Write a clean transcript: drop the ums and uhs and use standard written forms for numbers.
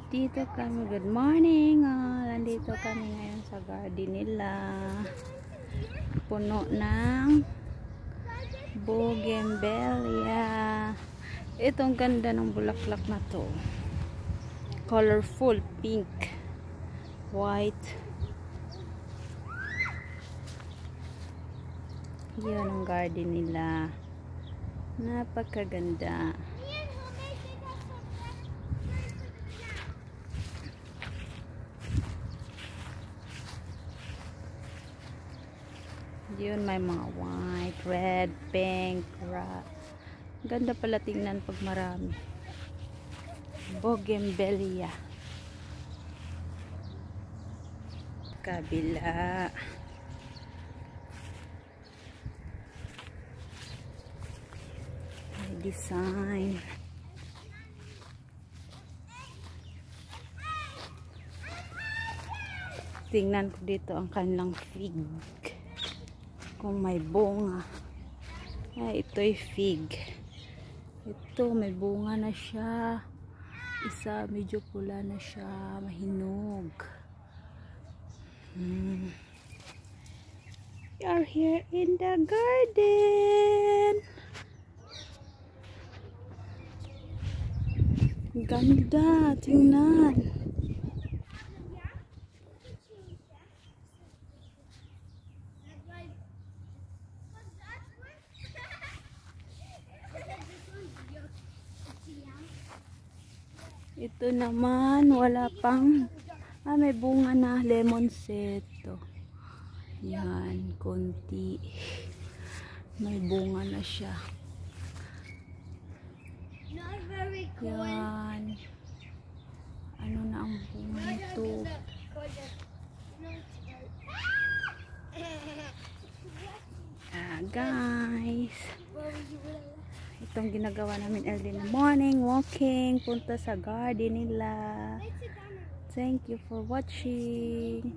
Dito kami, good morning all. Nandito kami ngayon sa garden nila. Puno ng bougainvillea. Itong ganda ng bulaklak na to. Colorful, pink, white. Yan ang garden nila. Napakaganda. Yun, may mga white, red, pink, red. Ganda pala tingnan pag marami. Bougainvillea. Kabila. May design. Tingnan ko dito ang kanilang fig. Kung may bunga. Ay, ito'y fig. Ito, may bunga na siya. Isa, medyo pula na siya. Mahinog. We are here in the garden. Ganda. Tingnan. Ito naman, wala pang, may bunga na, lemon seto. Yan, konti. May bunga na siya. Yan. Ano na ang bunga nito? Guys. Itong ginagawa namin early in the morning, walking, punta sa garden nila. Thank you for watching.